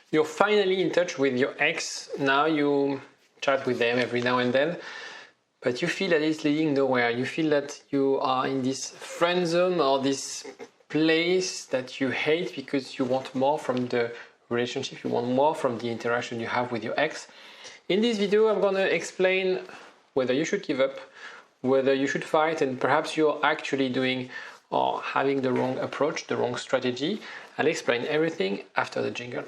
You're finally in touch with your ex. Now you chat with them every now and then, but you feel that it's leading nowhere. You feel that you are in this friend zone or this place that you hate because you want more from the relationship, you want more from the interaction you have with your ex. In this video, I'm going to explain whether you should give up, whether you should fight, and perhaps you're actually doing or having the wrong approach, the wrong strategy. I'll explain everything after the jingle.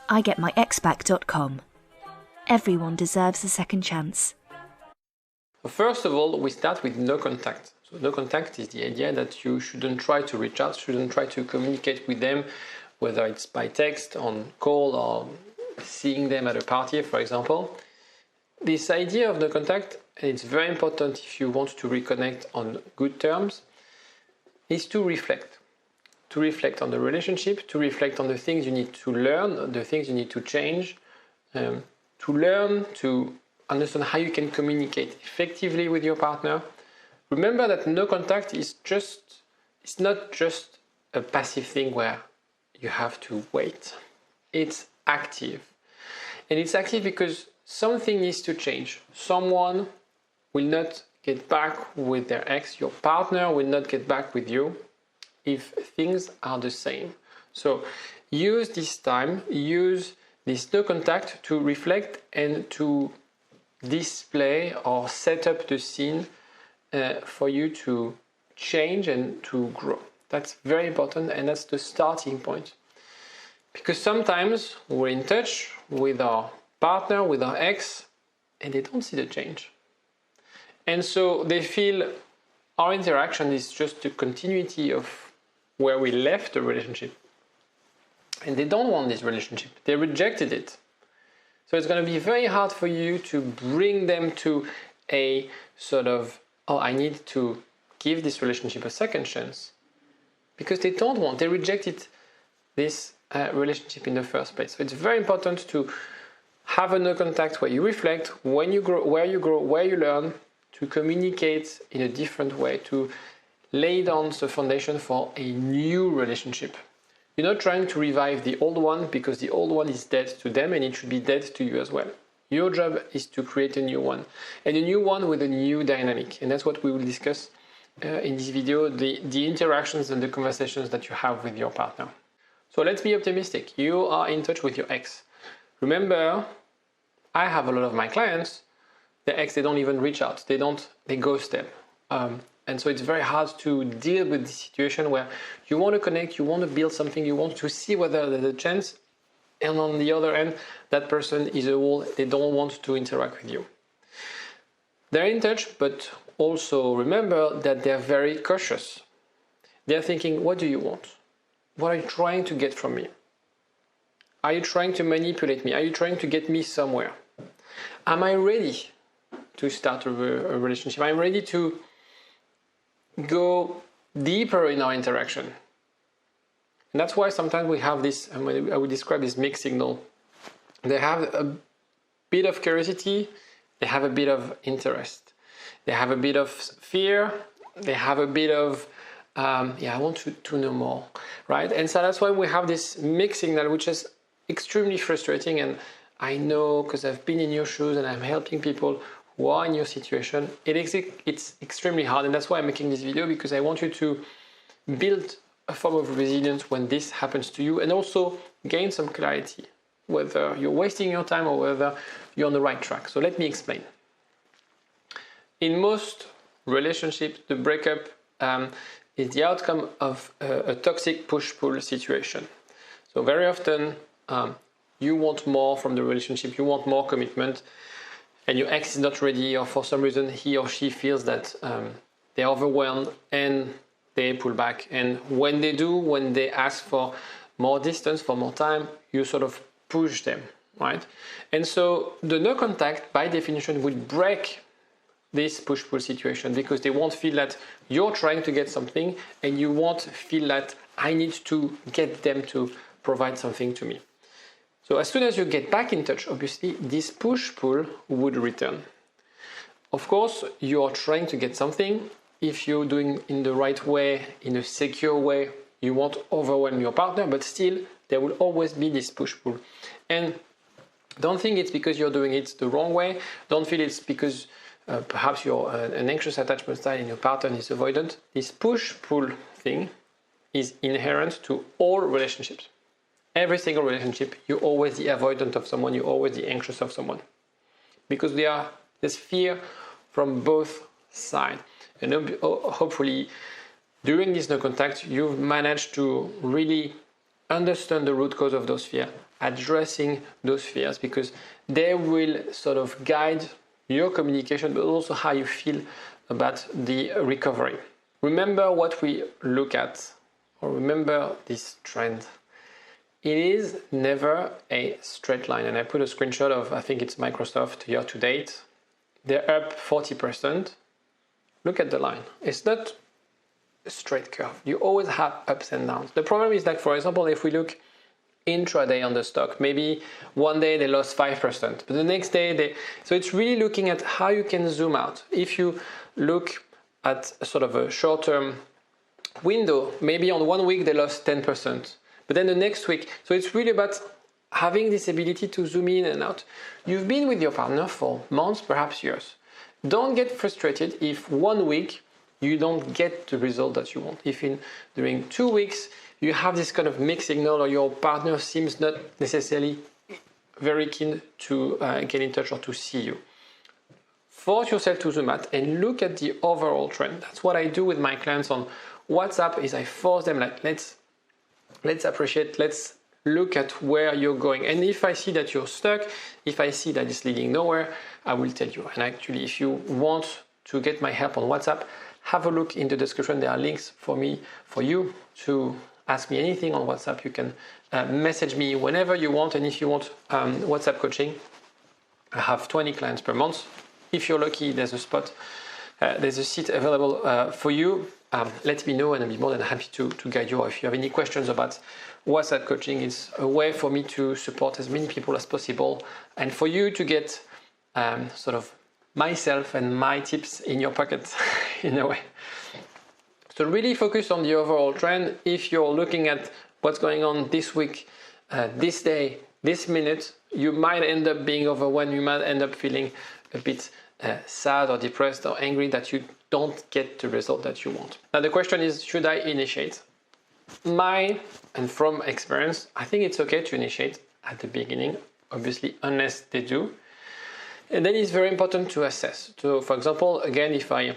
IGetMyExBack.com. Everyone deserves a second chance. First of all, we start with no contact. So no contact is the idea that you shouldn't try to reach out, shouldn't try to communicate with them, whether it's by text, on call, or seeing them at a party, for example. This idea of no contact, and it's very important if you want to reconnect on good terms, is to reflect. To reflect on the relationship, to reflect on the things you need to learn, the things you need to change, to learn to understand how you can communicate effectively with your partner. Remember that no contact is it's not just a passive thing where you have to wait. It's active. And it's active because something needs to change. Someone will not get back with their ex. Your partner will not get back with you if things are the same. So use this time, use this no contact to reflect and to display or set up the scene for you to change and to grow. That's very important, and that's the starting point. Because sometimes we're in touch with our partner, with our ex, and they don't see the change. And so they feel our interaction is just a continuity of where we left the relationship. And they don't want this relationship. They rejected it. So it's going to be very hard for you to bring them to a sort of, oh, I need to give this relationship a second chance. Because they don't want, they rejected this relationship in the first place. So it's very important to have a no contact where you reflect, when you grow, where you learn, to communicate in a different way, to lay down the foundation for a new relationship. You're not trying to revive the old one because the old one is dead to them and it should be dead to you as well. Your job is to create a new one, and a new one with a new dynamic. And that's what we will discuss in this video, the interactions and the conversations that you have with your partner. So let's be optimistic. You are in touch with your ex. Remember, I have a lot of my clients, their ex, they don't even reach out. They ghost them. And so it's very hard to deal with the situation where you want to connect, you want to build something, you want to see whether there's a chance, and on the other end, that person is a wall, they don't want to interact with you. They're in touch, but also remember that they're very cautious. They're thinking, what do you want? What are you trying to get from me? Are you trying to manipulate me? Are you trying to get me somewhere? Am I ready to start a relationship? I'm ready to go deeper in our interaction. And that's why sometimes we have this, I would describe this mixed signal. They have a bit of curiosity, they have a bit of interest, they have a bit of fear, they have a bit of, I want to know more, right? And so that's why we have this mixed signal, which is extremely frustrating. And I know, because I've been in your shoes and I'm helping people who are in your situation, it's extremely hard. And that's why I'm making this video, because I want you to build a form of resilience when this happens to you, and also gain some clarity, whether you're wasting your time or whether you're on the right track. So let me explain. In most relationships, the breakup is the outcome of a toxic push-pull situation. So very often, you want more from the relationship, you want more commitment, and your ex is not ready, or for some reason he or she feels that they're overwhelmed and they pull back. And when they ask for more distance, for more time, you sort of push them, right? And so the no contact, by definition, would break this push-pull situation, because they won't feel that you're trying to get something, and you won't feel that I need to get them to provide something to me. So as soon as you get back in touch, obviously, this push-pull would return. Of course, you are trying to get something. If you're doing in the right way, in a secure way, you won't overwhelm your partner, but still, There will always be this push-pull. And don't think it's because you're doing it the wrong way. Don't feel it's because perhaps you're an anxious attachment style and your partner is avoidant. This push-pull thing is inherent to all relationships. Every single relationship, you're always the avoidant of someone, you're always the anxious of someone. Because there's fear from both sides. And hopefully, during this no contact, you've managed to really understand the root cause of those fears, addressing those fears, because they will sort of guide your communication, but also how you feel about the recovery. Remember what we look at, or remember this trend. It is never a straight line. And I put a screenshot of, I think it's Microsoft year to date. They're up 40%. Look at the line. It's not a straight curve. You always have ups and downs. The problem is that, for example, if we look intraday on the stock, maybe one day they lost 5%, but the next day so it's really looking at how you can zoom out. If you look at a sort of a short-term window, maybe on 1 week they lost 10%. But then the next week, so it's really about having this ability to zoom in and out. You've been with your partner for months, perhaps years. Don't get frustrated if 1 week you don't get the result that you want. If during 2 weeks you have this kind of mixed signal, or your partner seems not necessarily very keen to get in touch or to see you. Force yourself to zoom out and look at the overall trend. That's what I do with my clients on WhatsApp. Is I force them, like, let's appreciate, let's look at where you're going. And if I see that you're stuck, if I see that it's leading nowhere, I will tell you. And actually, if you want to get my help on WhatsApp, have a look in the description. There are links for you to ask me anything on WhatsApp. You can message me whenever you want. And if you want WhatsApp coaching, I have 20 clients per month. If you're lucky, there's a seat available for you. Let me know, and I'll be more than happy to guide you. Or if you have any questions about WhatsApp coaching, it's a way for me to support as many people as possible, and for you to get sort of myself and my tips in your pocket in a way. So really focus on the overall trend. If you're looking at what's going on this week, this day, this minute, you might end up being overwhelmed. You might end up feeling a bit sad or depressed or angry that you don't get the result that you want. Now the question is, should I initiate? And from experience, I think it's okay to initiate at the beginning, obviously, unless they do. And then it's very important to assess. So for example, again, if I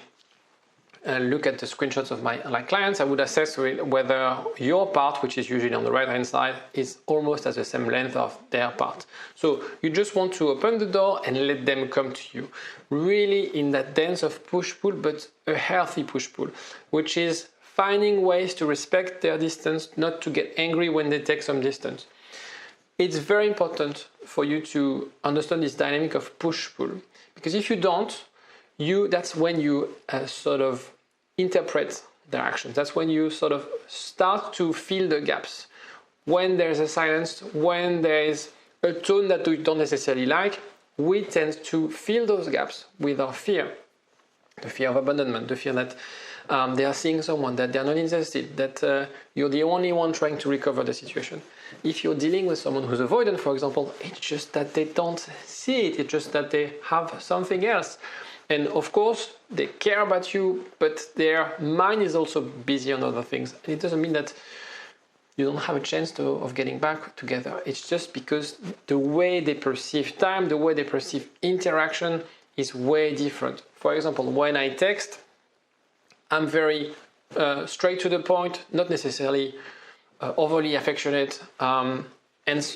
look at the screenshots of my clients, I would assess whether your part, which is usually on the right hand side, is almost at the same length of their part. So you just want to open the door and let them come to you, really in that dance of push-pull, but a healthy push-pull, which is finding ways to respect their distance, not to get angry when they take some distance. It's very important for you to understand this dynamic of push-pull, because if you don't, that's when you sort of interpret their actions. That's when you sort of start to fill the gaps. When there's a silence, when there is a tone that we don't necessarily like, we tend to fill those gaps with our fear. The fear of abandonment, the fear that they are seeing someone, that they are not interested, that you're the only one trying to recover the situation. If you're dealing with someone who's avoidant, for example, it's just that they don't see it. It's just that they have something else. And of course, they care about you, but their mind is also busy on other things. And it doesn't mean that you don't have a chance of getting back together. It's just because the way they perceive time, the way they perceive interaction is way different. For example, when I text, I'm very straight to the point, not necessarily overly affectionate. And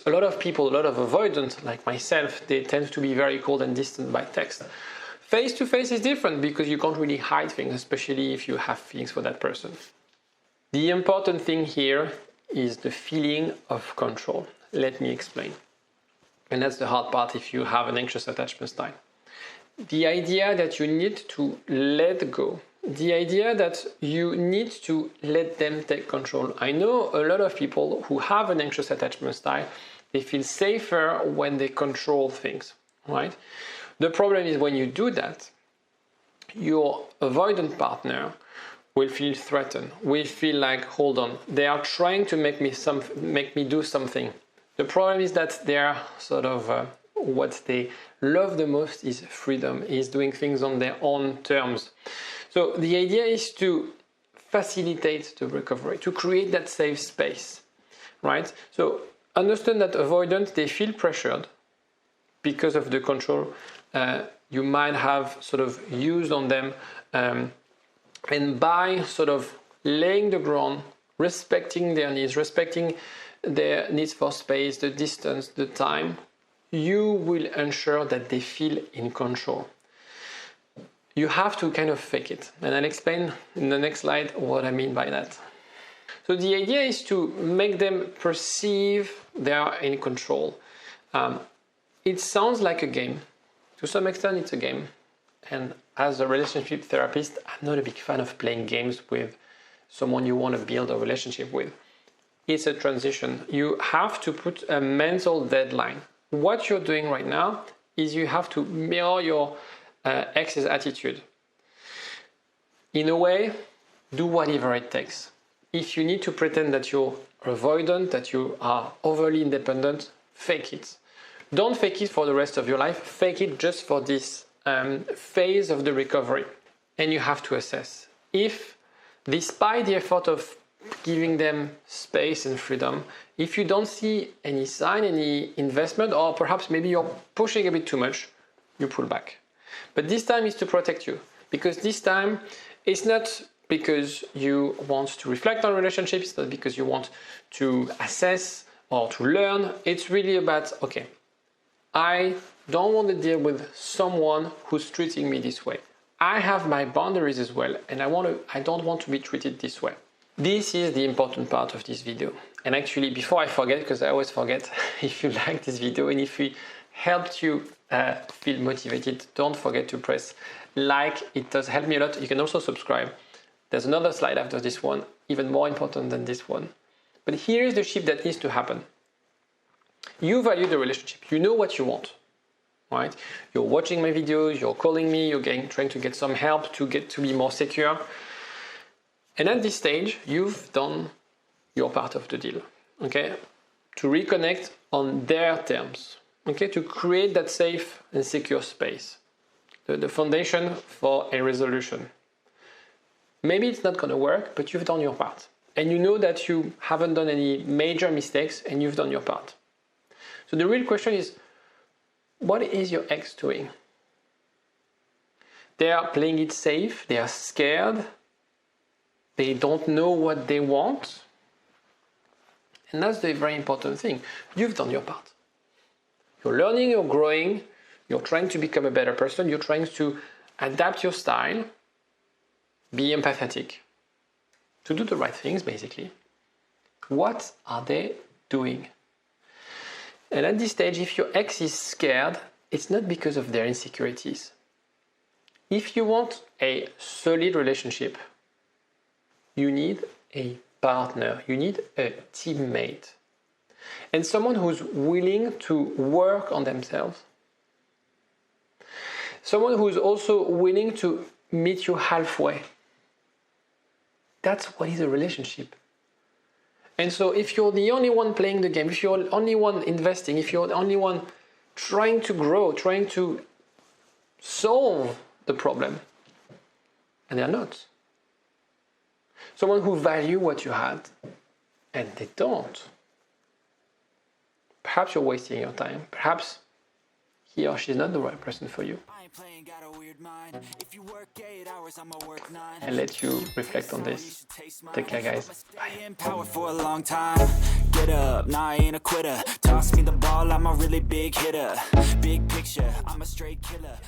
a lot of people, a lot of avoidant like myself, they tend to be very cold and distant by text. Face-to-face is different because you can't really hide things, especially if you have feelings for that person. The important thing here is the feeling of control. Let me explain. And that's the hard part if you have an anxious attachment style. The idea that you need to let go. The idea that you need to let them take control. I know a lot of people who have an anxious attachment style, they feel safer when they control things, right? The problem is when you do that, your avoidant partner will feel threatened, will feel like, hold on, they are trying to make me do something. The problem is that they are sort of what they love the most is freedom, is doing things on their own terms. So the idea is to facilitate the recovery, to create that safe space, right? So understand that avoidant, they feel pressured because of the control you might have sort of used on them. And by sort of laying the ground, respecting their needs, respecting their needs for space, the distance, the time, you will ensure that they feel in control. You have to kind of fake it. And I'll explain in the next slide what I mean by that. So the idea is to make them perceive they are in control. It sounds like a game. To some extent, it's a game. And as a relationship therapist, I'm not a big fan of playing games with someone you want to build a relationship with. It's a transition. You have to put a mental deadline. What you're doing right now is you have to mirror your ex's attitude. In a way, do whatever it takes. If you need to pretend that you're avoidant, that you are overly independent, fake it. Don't fake it for the rest of your life. Fake it just for this phase of the recovery. And you have to assess if, despite the effort of giving them space and freedom, if you don't see any sign, any investment, or perhaps maybe you're pushing a bit too much, you pull back. But this time is to protect you, because this time it's not because you want to reflect on relationships, it's not because you want to assess or to learn. It's really about, okay, I don't want to deal with someone who's treating me this way. I have my boundaries as well, and I don't want to be treated this way. This is the important part of this video. And actually, before I forget, because I always forget, if you like this video and if it helped you feel motivated, don't forget to press like. It does help me a lot. You can also subscribe. There's another slide after this one, even more important than this one. But here is the shift that needs to happen. You value the relationship. You know what you want, right? You're watching my videos, you're calling me, you're trying to get some help to be more secure. And at this stage, you've done your part of the deal, okay? To reconnect on their terms, okay? To create that safe and secure space, the foundation for a resolution. Maybe it's not gonna work, but you've done your part. And you know that you haven't done any major mistakes and you've done your part. So the real question is, what is your ex doing? They are playing it safe, they are scared, they don't know what they want. And that's the very important thing. You've done your part. You're learning, you're growing, you're trying to become a better person, you're trying to adapt your style, be empathetic, to do the right things, basically. What are they doing? And at this stage, if your ex is scared, it's not because of their insecurities. If you want a solid relationship, you need a partner, you need a teammate, and someone who's willing to work on themselves. Someone who's also willing to meet you halfway. That's what is a relationship. And so if you're the only one playing the game, if you're the only one investing, if you're the only one trying to grow, trying to solve the problem, and they're not. Someone who values what you had, and they don't. Perhaps you're wasting your time. Perhaps he or she's not the right person for you. I'll let you reflect on this. Take care, guys. Bye. For a long time. Get up, nah, I ain't a quitter. Toss me the ball, I'm a really big hitter. Big picture, I'm a straight killer.